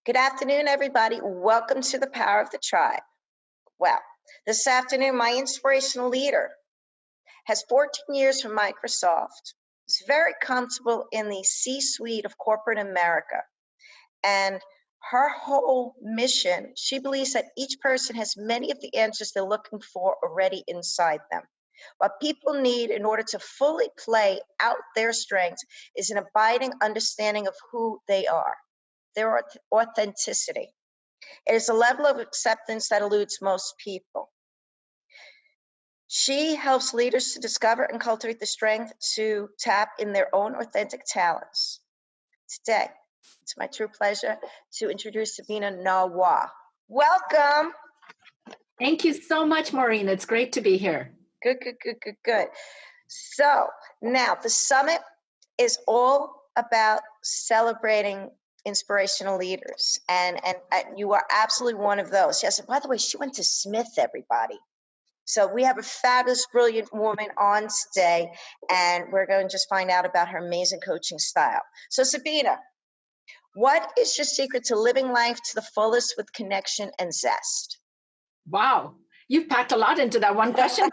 Good afternoon, everybody. Welcome to the Power of the Tribe. Well, this afternoon, my inspirational leader has 14 years from Microsoft, is very comfortable in the C-suite of corporate America. And her whole mission, she believes that each person has many of the answers they're looking for already inside them. What people need in order to fully play out their strengths is an abiding understanding of who they are, their authenticity. It is a level of acceptance that eludes most people. She helps leaders to discover and cultivate the strength to tap in their own authentic talents. Today, it's my true pleasure to introduce Sabina Nawaz. Welcome. Thank you so much, Maureen. It's great to be here. Good. So now the summit is all about celebrating inspirational leaders, and you are absolutely one of those. Yes, by the way, she went to Smith, everybody. So we have a fabulous, brilliant woman on today, and we're going to just find out about her amazing coaching style. So Sabina, what is your secret to living life to the fullest with connection and zest? Wow, you've packed a lot into that one question.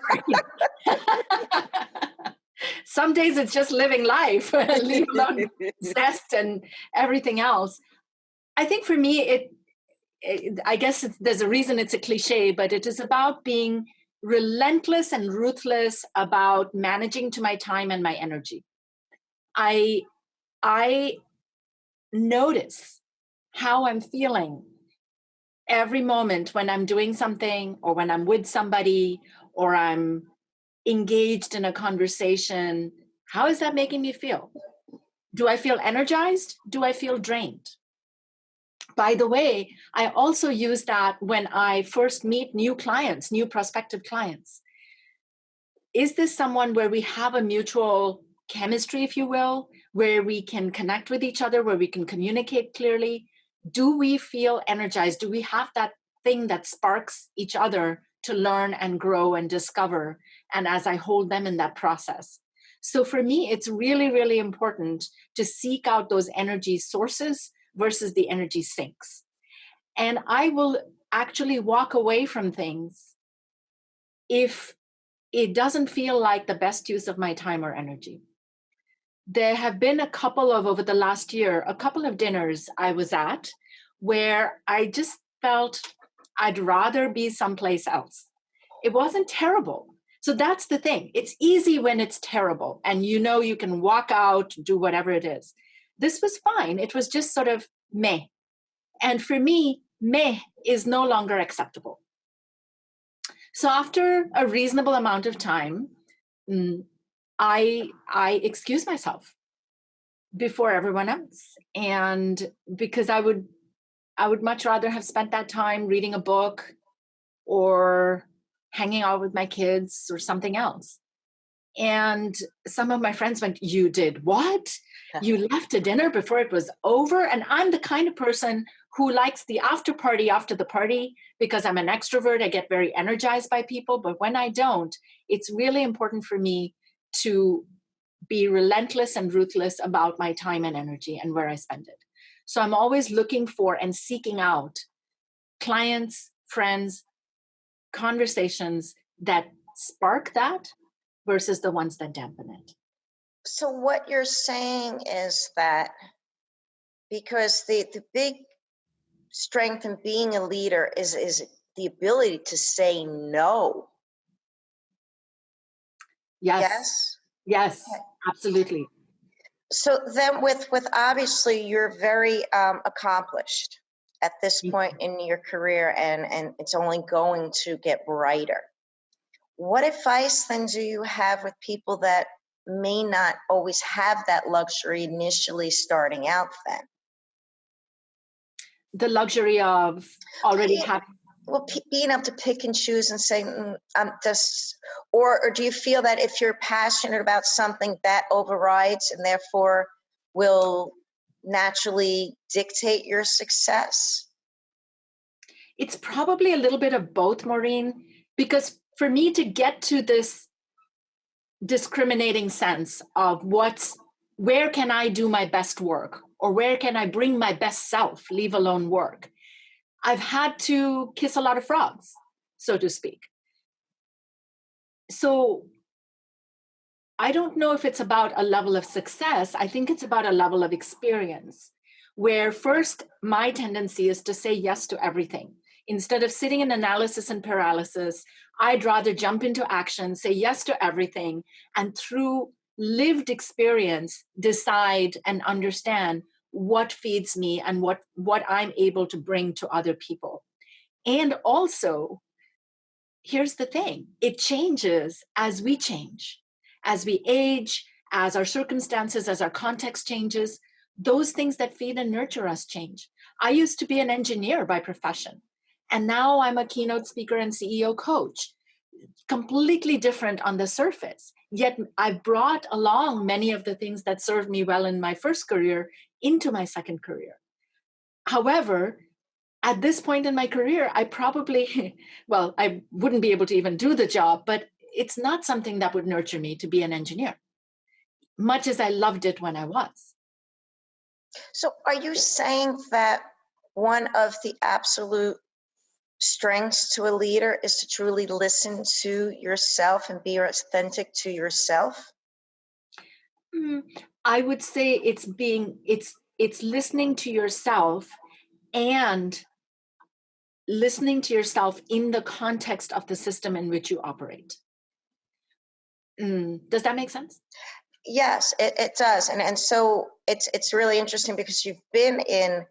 Some days it's just living life, leave alone zest and everything else. I think for me, I guess there's a reason it's a cliche, but it is about being relentless and ruthless about managing to my time and my energy. I notice how I'm feeling every moment when I'm doing something or when I'm with somebody or I'm engaged in a conversation. How is that making me feel? Do I feel energized? Do I feel drained? By the way, I also use that when I first meet new clients, new prospective clients. Is this someone where we have a mutual chemistry, if you will, where we can connect with each other, where we can communicate clearly? Do we feel energized? Do we have that thing that sparks each other to learn and grow and discover? And as I hold them in that process. So for me, it's really, really important to seek out those energy sources versus the energy sinks. And I will actually walk away from things if it doesn't feel like the best use of my time or energy. There have been over the last year, a couple of dinners I was at where I just felt I'd rather be someplace else. It wasn't terrible. So that's the thing. It's easy when it's terrible and you can walk out, do whatever it is. This was fine. It was just sort of meh. And for me, meh is no longer acceptable. So after a reasonable amount of time, I excuse myself before everyone else. And because I would much rather have spent that time reading a book or hanging out with my kids or something else. And some of my friends went, "You did what? You left a dinner before it was over?" And I'm the kind of person who likes the after party after the party because I'm an extrovert. I get very energized by people. But when I don't, it's really important for me to be relentless and ruthless about my time and energy and where I spend it. So I'm always looking for and seeking out clients, friends, conversations that spark that versus the ones that dampen it. So what you're saying is that because the big strength in being a leader is the ability to say no. Yes, absolutely. So then with obviously you're very accomplished at this point in your career, and it's only going to get brighter. What advice then do you have with people that may not always have that luxury initially starting out then? The luxury of already having... Well, being able to pick and choose and say, I'm just, or do you feel that if you're passionate about something that overrides and therefore will naturally dictate your success? It's probably a little bit of both, Maureen, because for me to get to this discriminating sense of what's where can I do my best work, or where can I bring my best self, leave alone work? I've had to kiss a lot of frogs, so to speak. So I don't know if it's about a level of success. I think it's about a level of experience, where first my tendency is to say yes to everything. Instead of sitting in analysis and paralysis, I'd rather jump into action, say yes to everything, and through lived experience, decide and understand what feeds me and what I'm able to bring to other people. And also, here's the thing, it changes as we change, as we age, as our circumstances, as our context changes. Those things that feed and nurture us change. I used to be an engineer by profession, and now I'm a keynote speaker and CEO coach. Completely different on the surface, yet I've brought along many of the things that served me well in my first career into my second career. However, at this point in my career, I probably, well, I wouldn't be able to even do the job, but it's not something that would nurture me to be an engineer, much as I loved it when I was. So are you saying that one of the absolute strengths to a leader is to truly listen to yourself and be authentic to yourself? I would say it's listening to yourself, and listening to yourself in the context of the system in which you operate. Does that make sense? Yes, it does. And so it's really interesting because you've been in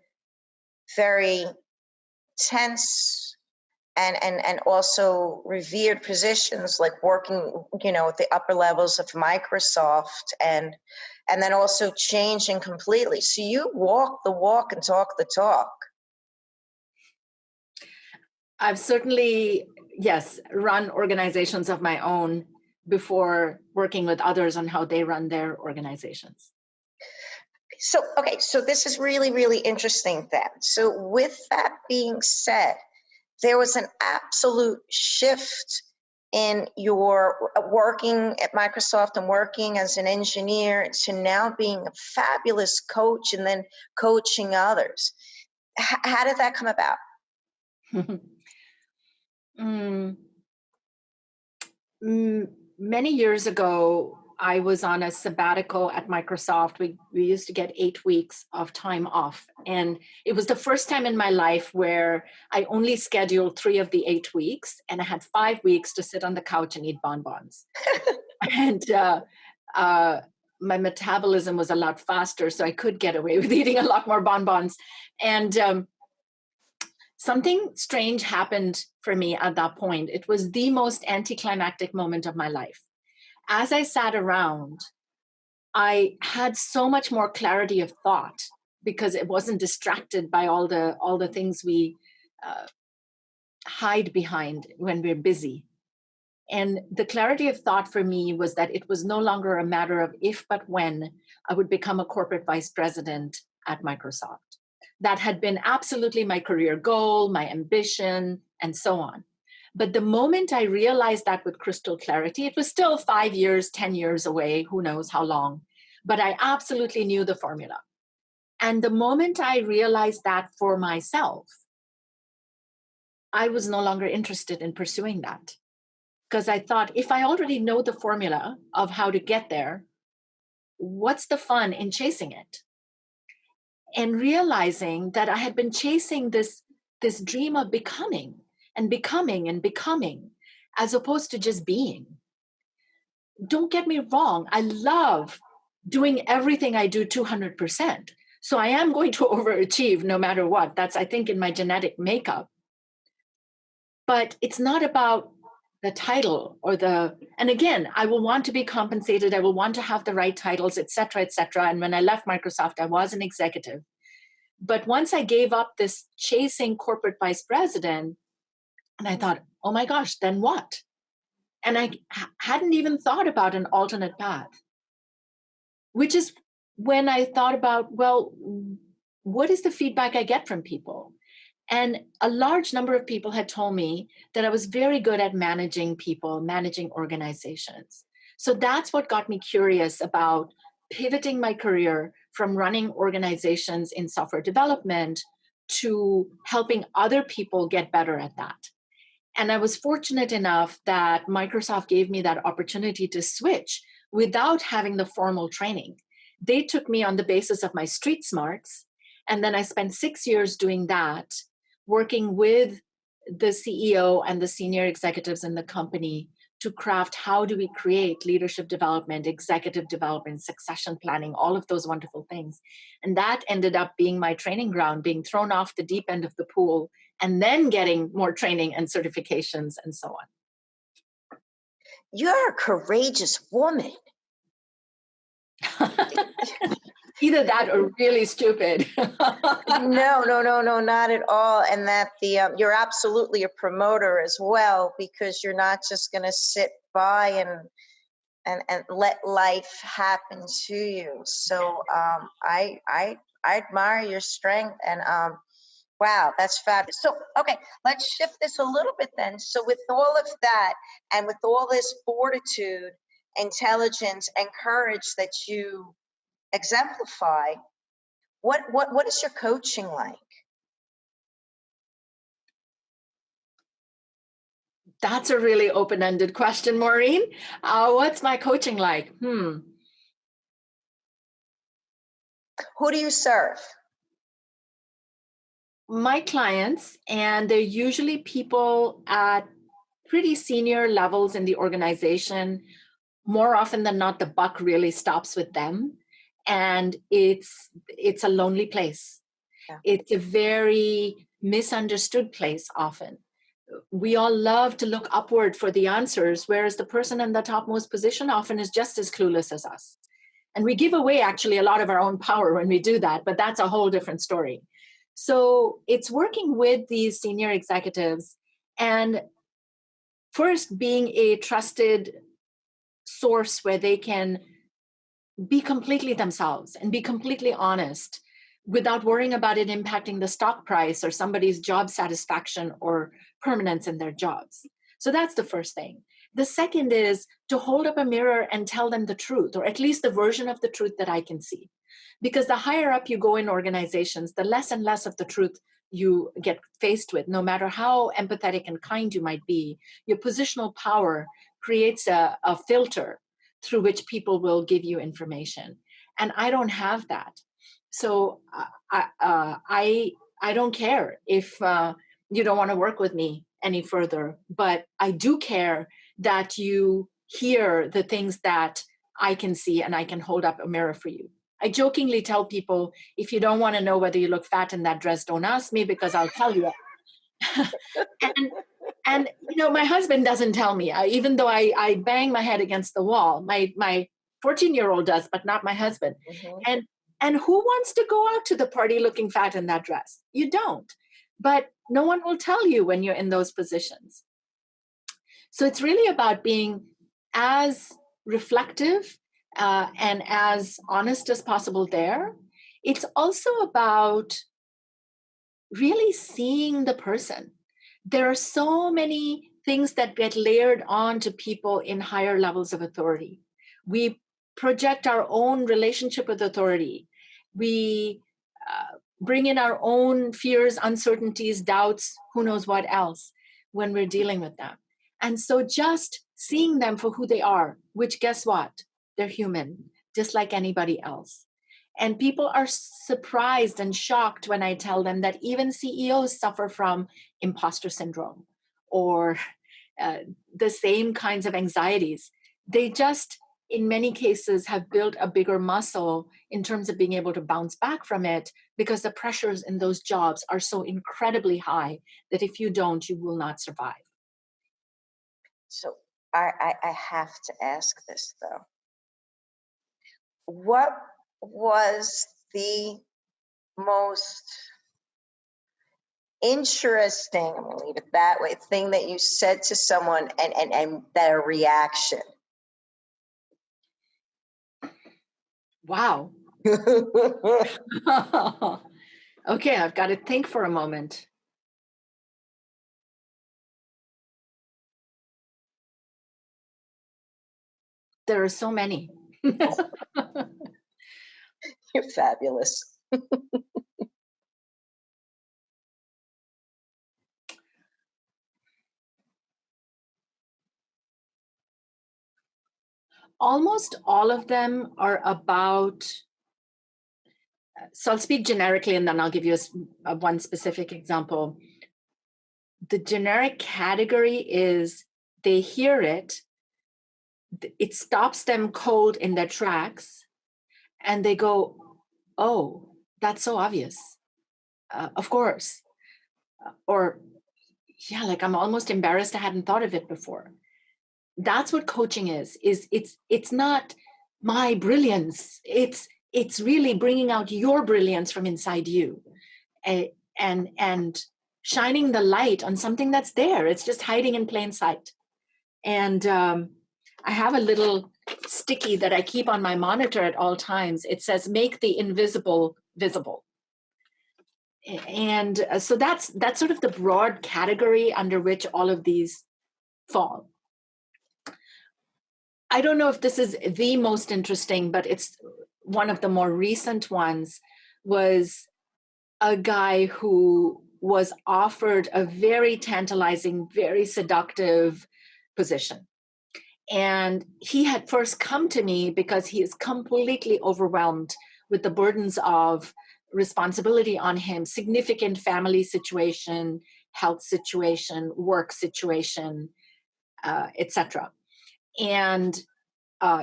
very tense and also revered positions, like working, at the upper levels of Microsoft, and then also changing completely. So you walk the walk and talk the talk. I've certainly, yes, run organizations of my own before working with others on how they run their organizations. So, okay, so this is really, really interesting then. So with that being said, there was an absolute shift in your working at Microsoft and working as an engineer to now being a fabulous coach and then coaching others. How did that come about? Many years ago, I was on a sabbatical at Microsoft. We used to get 8 weeks of time off. And it was the first time in my life where I only scheduled 3 of the 8 weeks, and I had 5 weeks to sit on the couch and eat bonbons. And my metabolism was a lot faster, so I could get away with eating a lot more bonbons. And something strange happened for me at that point. It was the most anticlimactic moment of my life. As I sat around, I had so much more clarity of thought because it wasn't distracted by all the things we hide behind when we're busy. And the clarity of thought for me was that it was no longer a matter of if, but when I would become a corporate vice president at Microsoft. That had been absolutely my career goal, my ambition, and so on. But the moment I realized that with crystal clarity, it was still 5 years, 10 years away, who knows how long, but I absolutely knew the formula. And the moment I realized that for myself, I was no longer interested in pursuing that. Because I thought, if I already know the formula of how to get there, what's the fun in chasing it? And realizing that I had been chasing this dream of becoming and becoming and becoming, as opposed to just being. Don't get me wrong, I love doing everything I do 200%. So I am going to overachieve no matter what. That's, I think, in my genetic makeup. But it's not about the title and again, I will want to be compensated. I will want to have the right titles, et cetera, et cetera. And when I left Microsoft, I was an executive. But once I gave up this chasing corporate vice president, and I thought, oh my gosh, then what? And I hadn't even thought about an alternate path, which is when I thought about, well, what is the feedback I get from people? And a large number of people had told me that I was very good at managing people, managing organizations. So that's what got me curious about pivoting my career from running organizations in software development to helping other people get better at that. And I was fortunate enough that Microsoft gave me that opportunity to switch without having the formal training. They took me on the basis of my street smarts. And then I spent 6 years doing that, working with the CEO and the senior executives in the company to craft how do we create leadership development, executive development, succession planning, all of those wonderful things. And that ended up being my training ground, being thrown off the deep end of the pool and then getting more training and certifications and so on. You're a courageous woman. Either that or really stupid. No, not at all. And that you're absolutely a promoter as well, because you're not just going to sit by and let life happen to you. So I admire your strength, and wow, that's fabulous. So okay, let's shift this a little bit then. So with all of that, and with all this fortitude, intelligence, and courage that you exemplify, what is your coaching like? That's a really open-ended question, Maureen. What's my coaching like? Who do you serve? My clients, and they're usually people at pretty senior levels in the organization. More often than not, the buck really stops with them, and it's a lonely place. Yeah. It's a very misunderstood place often. We all love to look upward for the answers, whereas the person in the topmost position often is just as clueless as us. And we give away actually a lot of our own power when we do that, but that's a whole different story. So it's working with these senior executives and first being a trusted source where they can be completely themselves and be completely honest without worrying about it impacting the stock price or somebody's job satisfaction or permanence in their jobs. So that's the first thing. The second is to hold up a mirror and tell them the truth, or at least the version of the truth that I can see. Because the higher up you go in organizations, the less and less of the truth you get faced with. No matter how empathetic and kind you might be, your positional power creates a filter through which people will give you information. And I don't have that. So I don't care if you don't want to work with me any further, but I do care that you hear the things that I can see and I can hold up a mirror for you. I jokingly tell people, if you don't want to know whether you look fat in that dress, don't ask me because I'll tell you. and you know, my husband doesn't tell me, even though I bang my head against the wall. My 14-year-old does, but not my husband. Mm-hmm. And who wants to go out to the party looking fat in that dress? You don't. But no one will tell you when you're in those positions. So it's really about being as reflective and as honest as possible there. It's also about really seeing the person. There are so many things that get layered on to people in higher levels of authority. We project our own relationship with authority. We bring in our own fears, uncertainties, doubts, who knows what else when we're dealing with them. And so just seeing them for who they are, which guess what? They're human, just like anybody else. And people are surprised and shocked when I tell them that even CEOs suffer from imposter syndrome or the same kinds of anxieties. They just, in many cases, have built a bigger muscle in terms of being able to bounce back from it, because the pressures in those jobs are so incredibly high that if you don't, you will not survive. So I have to ask this, though. What was the most interesting, I'm gonna leave it that way, thing that you said to someone and their reaction? Wow. Okay, I've got to think for a moment. There are so many. You're fabulous. Almost all of them are about, so I'll speak generically and then I'll give you one specific example. The generic category is they hear it stops them cold in their tracks, and they go, oh, that's so obvious. Of course. Or, yeah, like I'm almost embarrassed I hadn't thought of it before. That's what coaching is it's not my brilliance. It's really bringing out your brilliance from inside you, and shining the light on something that's there. It's just hiding in plain sight. And I have a little sticky that I keep on my monitor at all times. It says, make the invisible visible. And so that's sort of the broad category under which all of these fall. I don't know if this is the most interesting, but it's one of the more recent ones. Was a guy who was offered a very tantalizing, very seductive position. And he had first come to me because he is completely overwhelmed with the burdens of responsibility on him, significant family situation, health situation, work situation, etc. And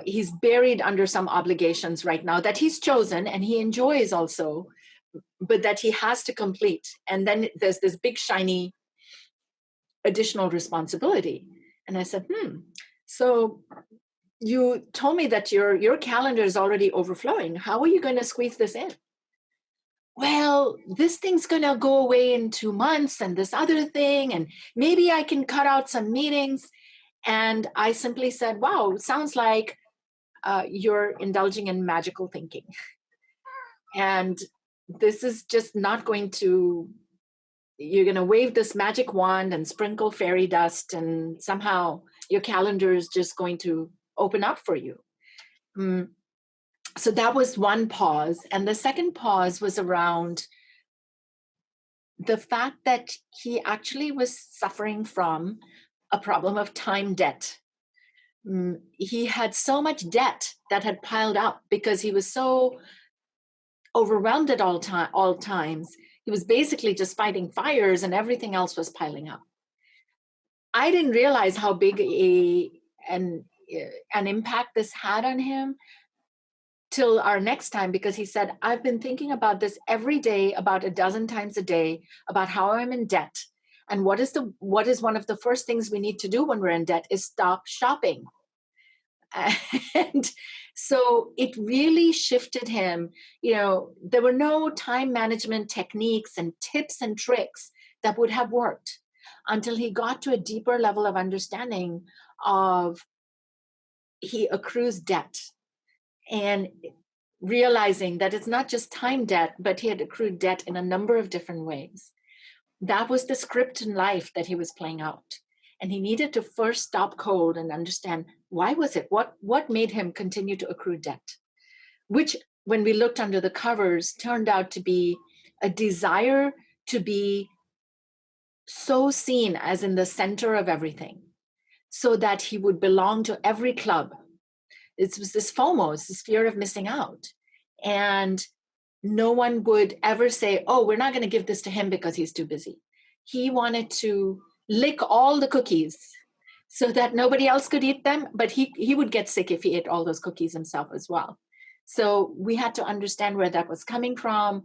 he's buried under some obligations right now that he's chosen and he enjoys also, but that he has to complete. And then there's this big, shiny additional responsibility. And I said, so you told me that your calendar is already overflowing. How are you going to squeeze this in? Well, this thing's going to go away in 2 months and this other thing, and maybe I can cut out some meetings. And I simply said, wow, sounds like you're indulging in magical thinking. And this is just not going to, you're going to wave this magic wand and sprinkle fairy dust, and somehow your calendar is just going to open up for you. So that was one pause. And the second pause was around the fact that he actually was suffering from a problem of time debt. He had so much debt that had piled up because he was so overwhelmed at all times. He was basically just fighting fires and everything else was piling up. I didn't realize how big an impact this had on him till our next time, because he said, I've been thinking about this every day, about a dozen times a day, about how I'm in debt. And what is one of the first things we need to do when we're in debt is stop shopping. And so it really shifted him. There were no time management techniques and tips and tricks that would have worked until he got to a deeper level of understanding of he accrues debt, and realizing that it's not just time debt, but he had accrued debt in a number of different ways. That was the script in life that he was playing out. And he needed to first stop cold and understand, why was it? What made him continue to accrue debt? Which, when we looked under the covers, turned out to be a desire to be so seen as in the center of everything, so that he would belong to every club. It was this FOMO, it's this fear of missing out. And no one would ever say, oh, we're not going to give this to him because he's too busy. He wanted to lick all the cookies so that nobody else could eat them, but he would get sick if he ate all those cookies himself as well. So we had to understand where that was coming from,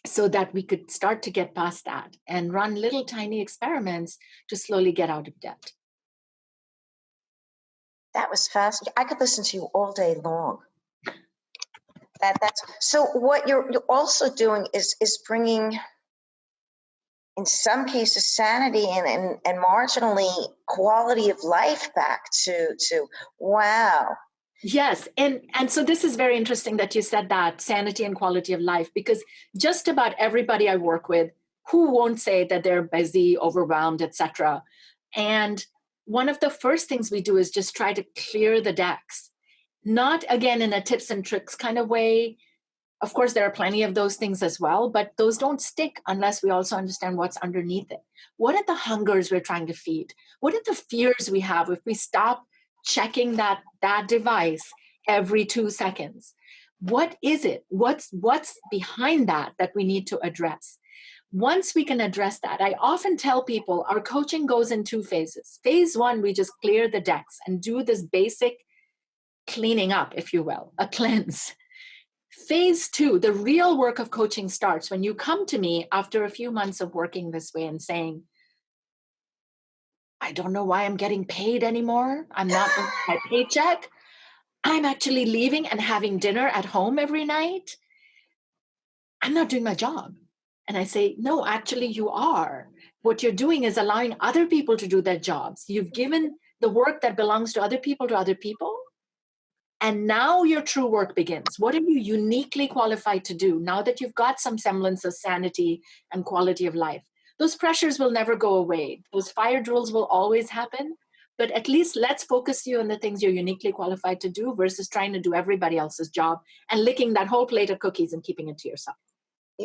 so that we could start to get past that and run little tiny experiments to slowly get out of debt. That was fascinating. I could listen to you all day long. That's so. What you're also doing is bringing, in some cases, sanity and marginally quality of life back to wow. Yes, and so this is very interesting that you said that, sanity and quality of life, because just about everybody I work with, who won't say that they're busy, overwhelmed, etc. And one of the first things we do is just try to clear the decks not again in a tips and tricks kind of way. Of course, there are plenty of those things as well, but those don't stick unless we also understand what's underneath it. What are the hungers we're trying to feed? What are the fears we have if we stop checking that device every 2 seconds? What is it? What's behind that we need to address? Once we can address that, I often tell people our coaching goes in 2 phases. Phase 1, we just clear the decks and do this basic cleaning up, if you will, a cleanse. Phase 2, the real work of coaching starts when you come to me after a few months of working this way and saying, I don't know why I'm getting paid anymore. I'm not earning my paycheck. I'm actually leaving and having dinner at home every night. I'm not doing my job. And I say, no, actually you are. What you're doing is allowing other people to do their jobs. You've given the work that belongs to other people, and now your true work begins. What are you uniquely qualified to do now that you've got some semblance of sanity and quality of life? Those pressures will never go away. Those fire drills will always happen. But at least let's focus you on the things you're uniquely qualified to do versus trying to do everybody else's job and licking that whole plate of cookies and keeping it to yourself.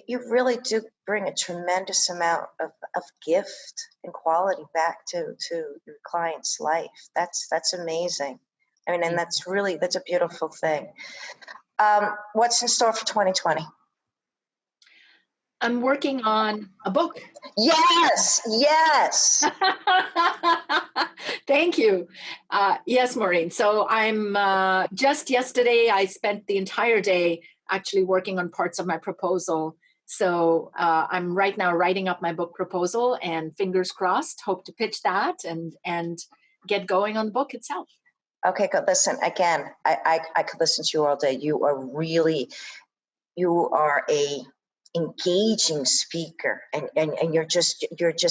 You really do bring a tremendous amount of gift and quality back to your client's life. That's amazing. I mean, and that's a beautiful thing. What's in store for 2020? I'm working on a book. Yes. Thank you. Yes, Maureen. So I'm just yesterday, I spent the entire day actually working on parts of my proposal. So I'm right now writing up my book proposal, and fingers crossed, hope to pitch that and get going on the book itself. Okay, good. Listen, again, I could listen to you all day. You are a engaging speaker, and you're just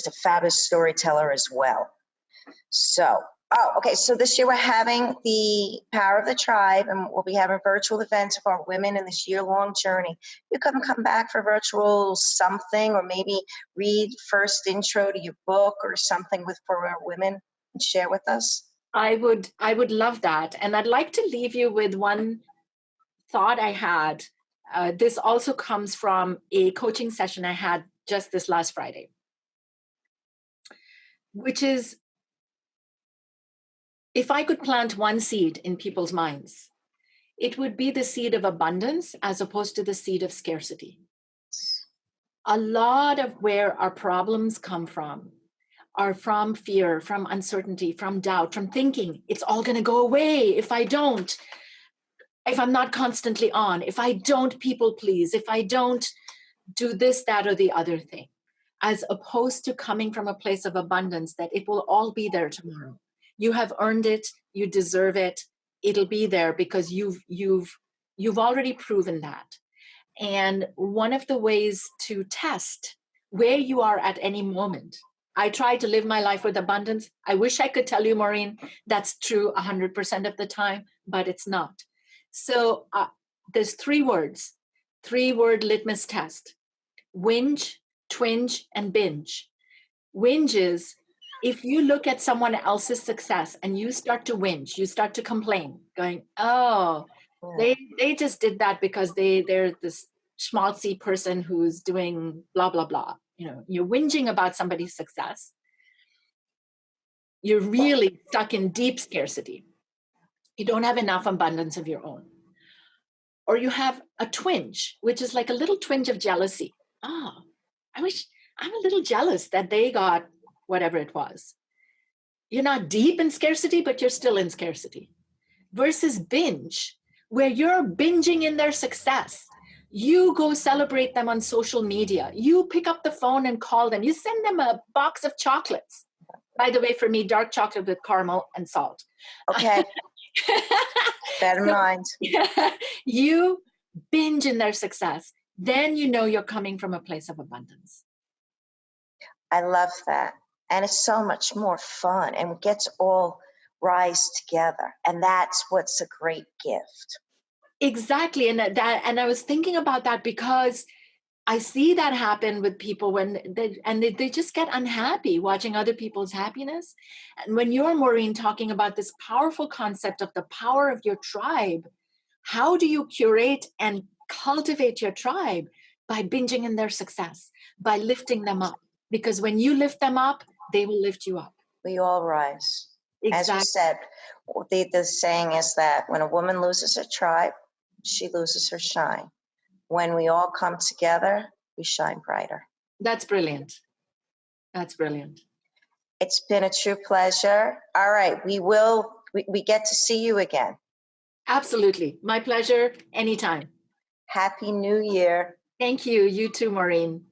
a fabulous storyteller as well. So, okay. So this year we're having the Power of the Tribe, and we'll be having virtual events for our women in this year-long journey. You can come back for virtual something, or maybe read first intro to your book or something for our women and share with us. I would love that. And I'd like to leave you with one thought I had. This also comes from a coaching session I had just this last Friday, which is, if I could plant one seed in people's minds, it would be the seed of abundance as opposed to the seed of scarcity. A lot of where our problems come from are from fear, from uncertainty, from doubt, from thinking it's all going to go away if I'm not constantly on, if I don't people please, if I don't do this, that, or the other thing, as opposed to coming from a place of abundance that it will all be there tomorrow. You have earned it, you deserve it, it'll be there because you've already proven that. And one of the ways to test where you are at any moment, I try to live my life with abundance. I wish I could tell you, Maureen, that's true 100% of the time, but it's not. So there's 3 words, 3-word litmus test: whinge, twinge, and binge. Whinge is if you look at someone else's success and you start to whinge, you start to complain, going, oh, they just did that because they're this schmaltzy person who's doing blah, blah, blah. You know, you're whinging about somebody's success. You're really stuck in deep scarcity. You don't have enough abundance of your own. Or you have a twinge, which is like a little twinge of jealousy. Oh, I wish I'm a little jealous that they got whatever it was. You're not deep in scarcity, but you're still in scarcity. Versus binge, where you're binging in their success. You go celebrate them on social media. You pick up the phone and call them. You send them a box of chocolates. By the way, for me, dark chocolate with caramel and salt. Okay. Bear in mind. You binge in their success. Then you know you're coming from a place of abundance. I love that. And it's so much more fun and gets all rise together. And that's what's a great gift. Exactly. And I was thinking about that because I see that happen with people when they just get unhappy watching other people's happiness. And when you're, Maureen, talking about this powerful concept of the power of your tribe, how do you curate and cultivate your tribe? By binging in their success, by lifting them up. Because when you lift them up, they will lift you up. We all rise. As Exactly. you said, the saying is that when a woman loses her tribe, she loses her shine. When we all come together, we shine brighter. That's brilliant. That's brilliant. It's been a true pleasure. All right, we get to see you again. Absolutely. My pleasure. Anytime. Happy New Year. Thank you. You too, Maureen.